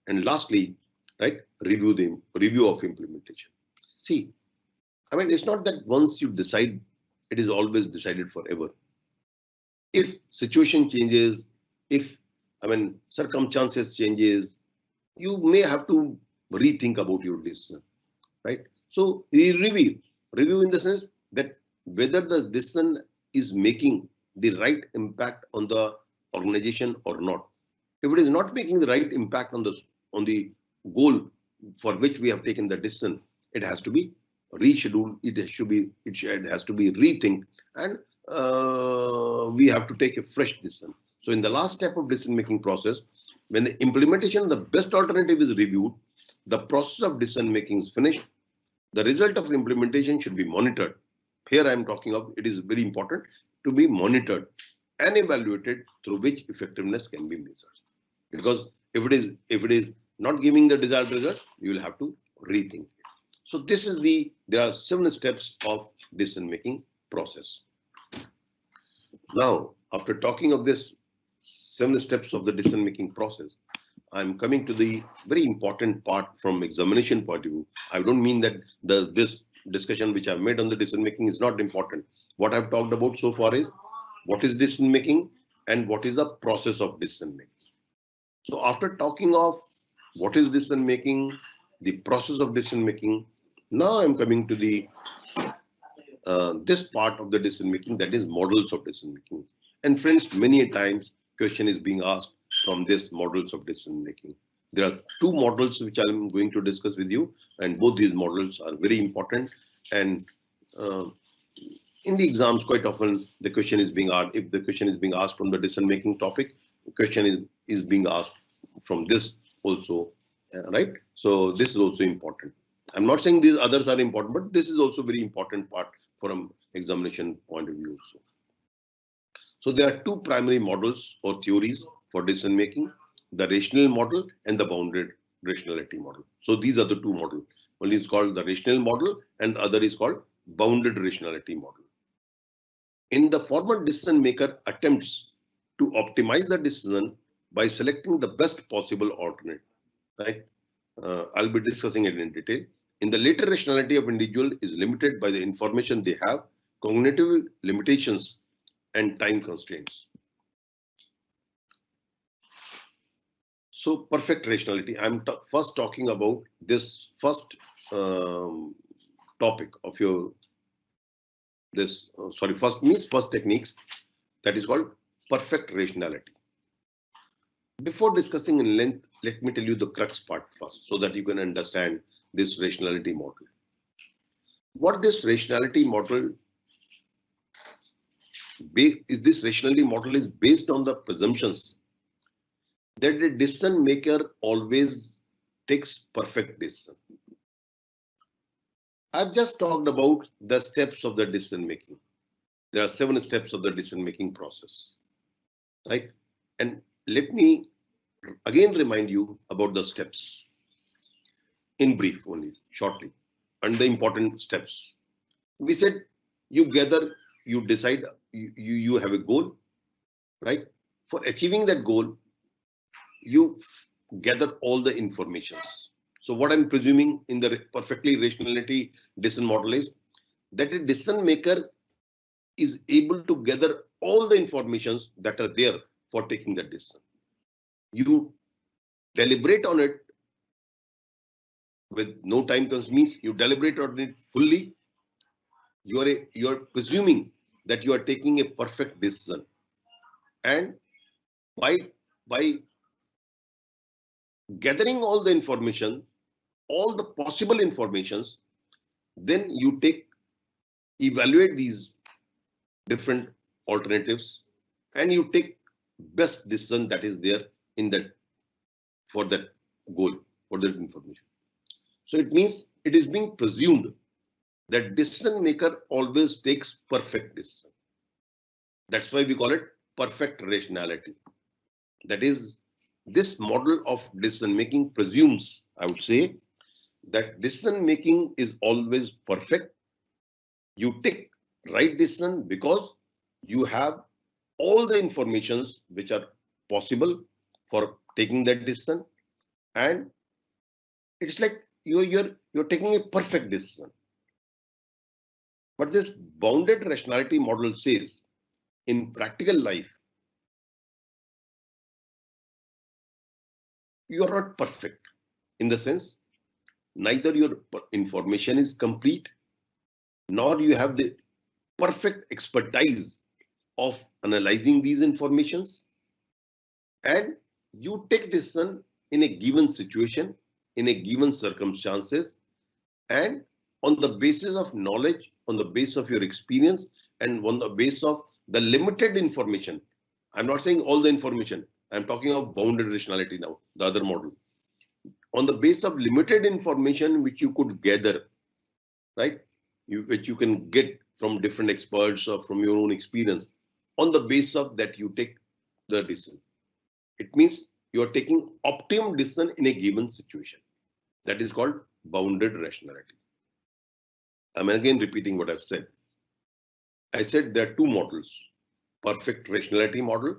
And lastly, right, review of implementation. See, I mean, it's not that once you decide, it is always decided forever. If situation changes, if circumstances changes, you may have to rethink about your decision, right? So review in the sense that whether the decision is making the right impact on the organization or not. If it is not making the right impact on the goal for which we have taken the decision, it has to be rescheduled. It has to be rethink, and we have to take a fresh decision. So in the last step of decision-making process, when the implementation of the best alternative is reviewed, the process of decision-making is finished. The result of the implementation should be monitored. Here I am talking of, it is very important to be monitored and evaluated, through which effectiveness can be measured. Because if it is not giving the desired result, you will have to rethink it. So this is there are 7 steps of decision-making process. Now, after talking of this 7 steps of the decision-making process, I'm coming to the very important part from examination point of view. I don't mean that this discussion which I've made on the decision-making is not important. What I've talked about so far is what is decision-making and what is the process of decision-making. So after talking of what is decision-making, the process of decision-making, now I'm coming to the this part of the decision-making, that is models of decision-making. And friends, many times question is being asked from this models of decision-making. There are 2 models which I'm going to discuss with you, and both these models are very important. And in the exams, quite often the question is being asked, if the question is being asked from the decision-making topic, the question is being asked from this also, right? So this is also important. I'm not saying these others are important, but this is also very important part from examination point of view. So there are 2 primary models or theories for decision making: the rational model and the bounded rationality model. So these are the 2 models. One is called the rational model and the other is called bounded rationality model. In the former, decision maker attempts to optimize the decision by selecting the best possible alternate, right? I'll be discussing it in detail. In the later, rationality of individual is limited by the information they have, cognitive limitations, and time constraints. So perfect rationality. I'm first talking about this first topic of your first techniques, that is called perfect rationality. Before discussing in length, let me tell you the crux part first, so that you can understand this rationality model. What this rationality model is based on the presumptions that the decision maker always takes perfect decision. I've just talked about the steps of the decision making. There are 7 steps of the decision making process, right? And let me again remind you about the steps in brief, only shortly, and the important steps. We said you decide, you have a goal, right? For achieving that goal, you gather all the informations. So what I'm presuming in the perfectly rationality decision model is that a decision maker is able to gather all the informations that are there for taking that decision. You deliberate on it with no time constraints. You deliberate on it fully. You are presuming that you are taking a perfect decision, and by gathering all the information, all the possible informations, then you evaluate these different alternatives, and you take best decision that is there in that for that goal, for that information. So it means it is being presumed that decision maker always takes perfect decision. That's why we call it perfect rationality. That is, this model of decision making presumes, I would say, that decision making is always perfect. You take right decision because you have all the informations which are possible for taking that decision, and it's like you're taking a perfect decision. But this bounded rationality model says, in practical life, you are not perfect, in the sense neither your information is complete, nor you have the perfect expertise of analyzing these informations, and you take decision in a given situation, in a given circumstances, and on the basis of knowledge, on the basis of your experience, and on the basis of the limited information. I'm not saying all the information. I'm talking of bounded rationality now, the other model. On the basis of limited information which you could gather, right? Which you can get from different experts or from your own experience. On the basis of that, you take the decision. It means you are taking optimum decision in a given situation. That is called bounded rationality. I'm again repeating what I've said. I said there are two models, perfect rationality model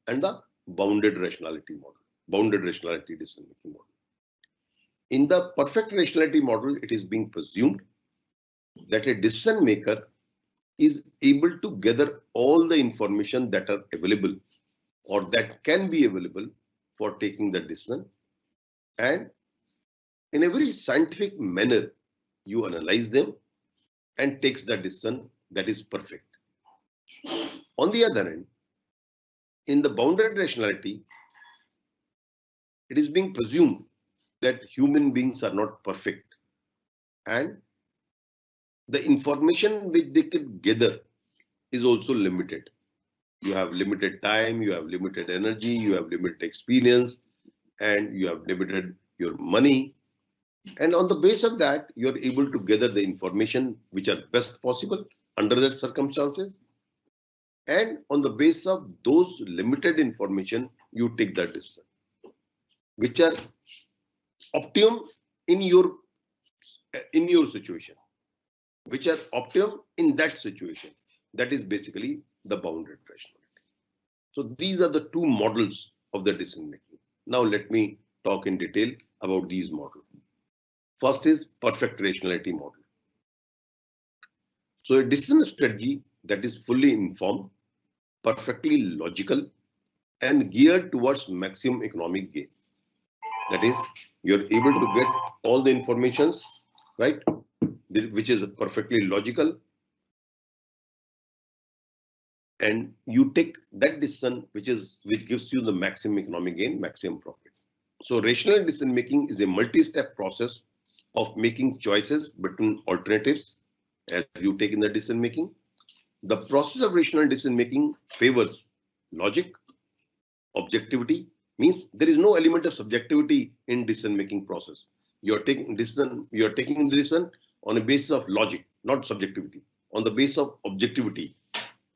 and the bounded rationality model, bounded rationality decision-making model. In the perfect rationality model, it is being presumed that a decision maker is able to gather all the information that are available or that can be available for taking the decision, and in a very scientific manner, you analyze them and takes the decision that is perfect. On the other hand, in the bounded rationality, it is being presumed that human beings are not perfect and the information which they could gather is also limited. You have limited time, you have limited energy, you have limited experience, and you have limited your money. And on the basis of that, you are able to gather the information which are best possible under that circumstances. And on the basis of those limited information, you take that decision, which are optimum in your situation, which are optimum in that situation. That is basically the bounded rationality. So these are the two models of the decision making. Now let me talk in detail about these models. First is perfect rationality model. So a decision strategy that is fully informed, perfectly logical, and geared towards maximum economic gain. That is, you're able to get all the informations, right, which is perfectly logical, and you take that decision which gives you the maximum economic gain, maximum profit. So rational decision making is a multi-step process of making choices between alternatives as you take in the decision making. The process of rational decision making favors logic, objectivity, means there is no element of subjectivity in decision making process. You are taking the decision on a basis of logic, not subjectivity, on the basis of objectivity,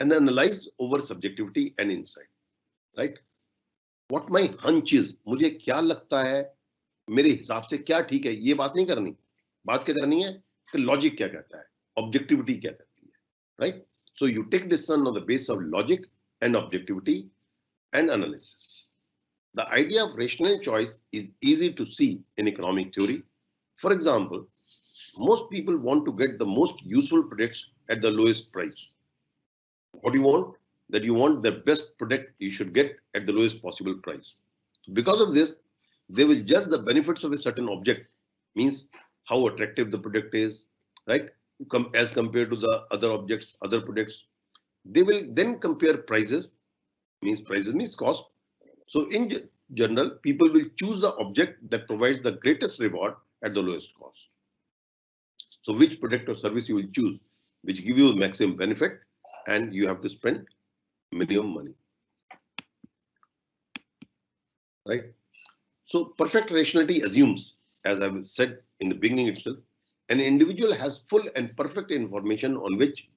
and analyze over subjectivity and insight, right? What my hunch is, मुझे क्या लगता है, मेरे हिसाब से क्या ठीक है, ये बात नहीं करनी. बात क्या करनी है कि लॉजिक क्या कहता है, ऑब्जेक्टिविटी क्या कहती है, right? So you take decision on the basis of logic and objectivity and analysis. The idea of rational choice is easy to see in economic theory. For example, most people want to get the most useful products at the lowest price. What do you want? That you want the best product you should get at the lowest possible price. Because of this, they will judge the benefits of a certain object, means how attractive the product is, right? As compared to the other objects, other products. They will then compare prices means cost. So in general, people will choose the object that provides the greatest reward at the lowest cost. So which product or service you will choose, which give you maximum benefit, and you have to spend minimum money, right? So perfect rationality assumes, as I've said in the beginning itself, an individual has full and perfect information on which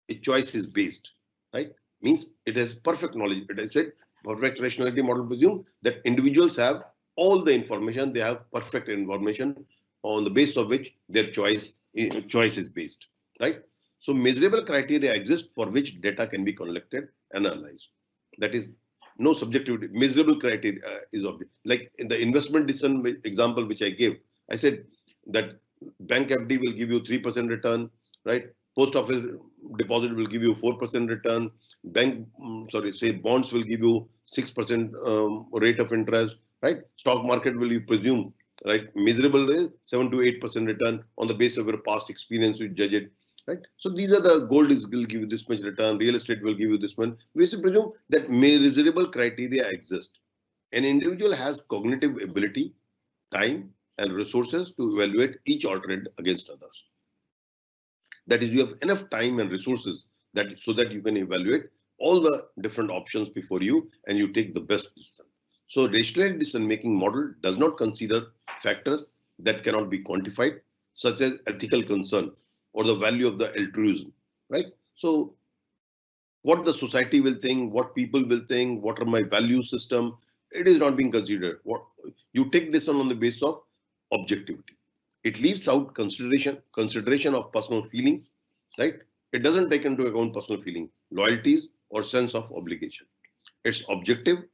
a choice is based, right? Means it has perfect knowledge. It has said perfect rationality model presume that individuals have all the information, they have perfect information on the basis of which their choice is based, right? So measurable criteria exist for which data can be collected and analyzed. That is, no subjectivity. Measurable criteria is obvious. Like in the investment decision example which I gave, I said that bank FD will give you 3% return, right? Post office deposit will give you 4% return. Say bonds will give you 6% rate of interest, right? Stock market will you presume, right? Measurable is 7 to 8% return on the basis of your past experience. You judge it, right? So these are the gold will give you this much return. Real estate will give you this much. We should presume that measurable criteria exist. An individual has cognitive ability, time, and resources to evaluate each alternate against others. That is, you have enough time and resources that so that you can evaluate all the different options before you and you take the best decision. So rational decision making model does not consider factors that cannot be quantified, such as ethical concern or the value of the altruism, right? So what the society will think, what people will think, what are my value system, it is not being considered. What you take this on the basis of objectivity. It leaves out consideration of personal feelings, right? It doesn't take into account personal feeling, loyalties, or sense of obligation. Its objectivity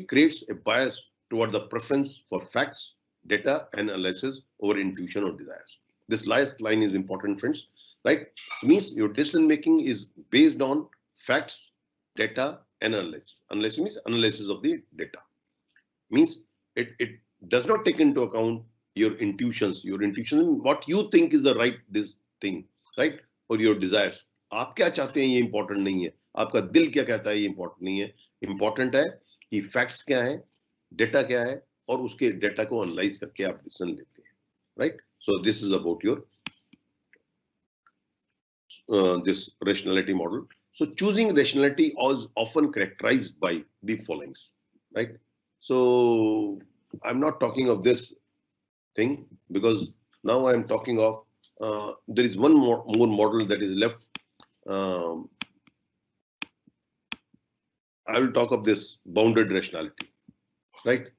creates a bias toward the preference for facts, data, and analysis over intuition or desires. This last line is important, friends, right? It means your decision making is based on facts, data, and analysis. Analysis means analysis of the data. Means it does not take into account your intuitions, what you think is the right this thing, right? Or your desires. आप क्या चाहते हैं ये important नहीं है, आपका दिल क्या कहता है ये इंपॉर्टेंट नहीं है. इंपॉर्टेंट है कि फैक्ट्स क्या है, डेटा क्या है, और उसके डेटा को एनालाइज करके आप डिसीजन लेते हैं, right? So this is about your this rationality model. So choosing rationality is often characterized by the followings, right? So I'm not talking of this thing because now I'm talking of there is one more model that is left. I will talk of this bounded rationality, right?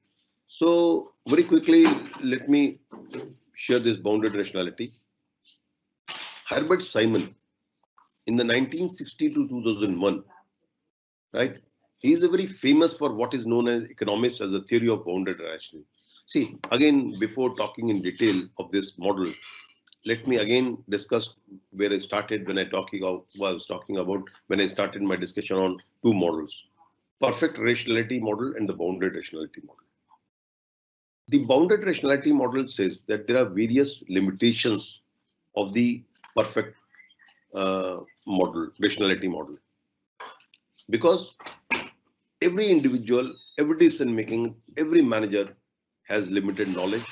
So very quickly, let me share this bounded rationality. Herbert Simon, in the 1960 to 2001, right? He is a very famous for what is known as economics as a theory of bounded rationality. See, again, before talking in detail of this model, let me again discuss where I started when I was talking about when I started my discussion on two models: perfect rationality model and the bounded rationality model. The bounded rationality model says that there are various limitations of the perfect rationality model, because every individual, every decision making, every manager has limited knowledge.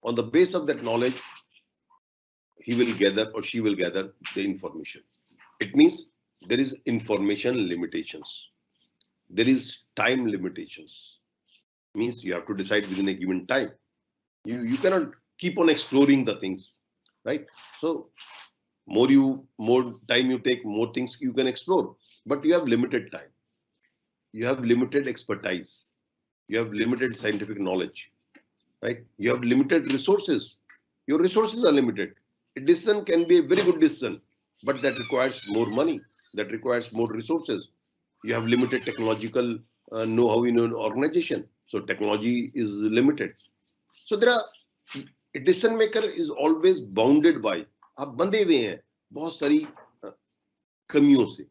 On the base of that knowledge, he will gather or she will gather the information. It means there is information limitations. There is time limitations. Means you have to decide within a given time. You cannot keep on exploring the things, right? So more time you take, more things you can explore, but you have limited time. You have limited expertise. You have limited scientific knowledge, right? You have limited resources. Your resources are limited. A decision can be a very good decision, but that requires more money, that requires more resources. You have limited technological know-how in an organization, so technology is limited. So a decision maker is always bounded by, आप बंधे हुए हैं बहुत सारी कमियों से.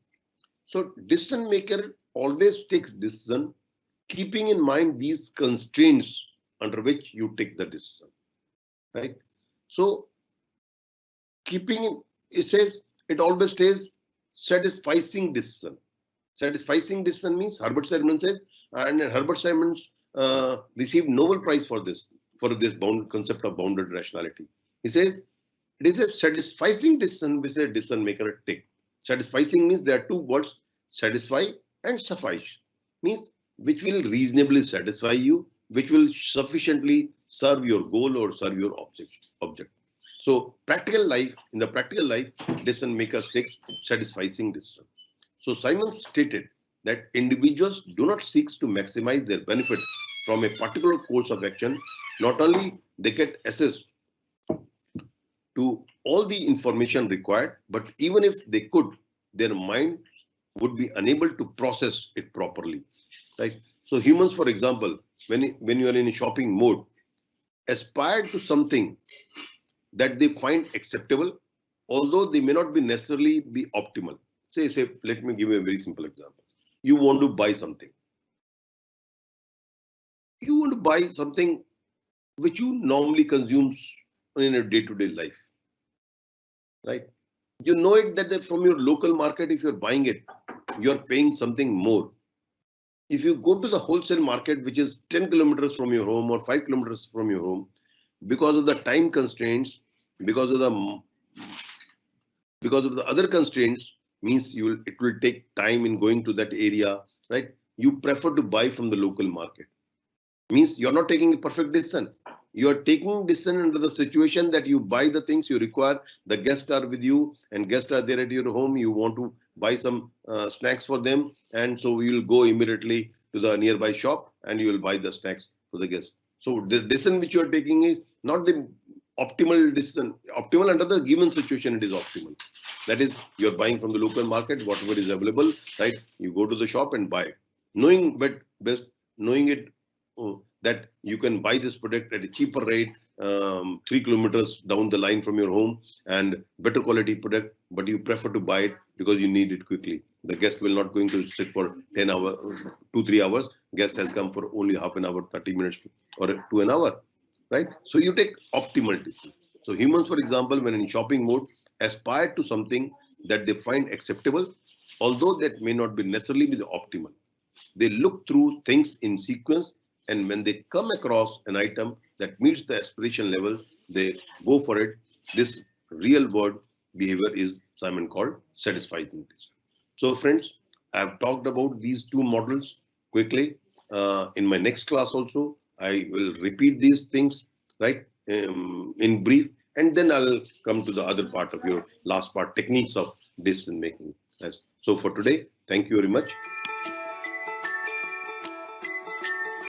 So decision maker always takes decision keeping in mind these constraints under which you take the decision, right? So it always says satisfying decision. Satisfying decision means Herbert Simon says, and Herbert Simon received Nobel Prize for this concept of bounded rationality. He says it is a satisfying decision which a decision maker take. Satisfying means there are two words: satisfy and suffice. Means which will reasonably satisfy you, which will sufficiently serve your goal or serve your object. So in the practical life, decision makers takes satisfying decision. So Simon stated that individuals do not seek to maximize their benefit from a particular course of action. Not only they get access to all the information required, but even if they could, their mind would be unable to process it properly, right? So humans, for example, when you are in a shopping mode, aspire to something that they find acceptable, although they may not be necessarily be optimal. Say, let me give you a very simple example. You want to buy something. You want to buy something which you normally consume in a day-to-day life, right? You know it that from your local market, if you're buying it, you're paying something more. If you go to the wholesale market, which is 10 kilometers from your home or 5 kilometers from your home, because of the time constraints, because of the because of the other constraints, means it will take time in going to that area, right? You prefer to buy from the local market. Means you're not taking a perfect decision. You are taking decision under the situation that you buy the things you require. The guests are with you and guests are there at your home. You want to buy some snacks for them, and so you will go immediately to the nearby shop and you will buy the snacks for the guests. So the decision which you are taking is not the optimal decision. Optimal under the given situation, it is optimal. That is, you're buying from the local market, whatever is available, right? You go to the shop and buy it, knowing but best, knowing it that you can buy this product at a cheaper rate, 3 kilometers down the line from your home, and better quality product, but you prefer to buy it because you need it quickly. The guest will not going to sit for 10 hours, 2-3 hours. Guest has come for only half an hour, 30 minutes, or to an hour, right? So you take optimal decision. So humans, for example, when in shopping mode, aspire to something that they find acceptable, although that may not be necessarily be the optimal. They look through things in sequence, and when they come across an item that meets the aspiration level, they go for it. This real world behavior is Simon called satisficing. So friends, I have talked about these two models quickly. In my next class also, I will repeat these things, right, in brief, and then I'll come to the other part of your last part, techniques of decision making. So for today, thank you very much.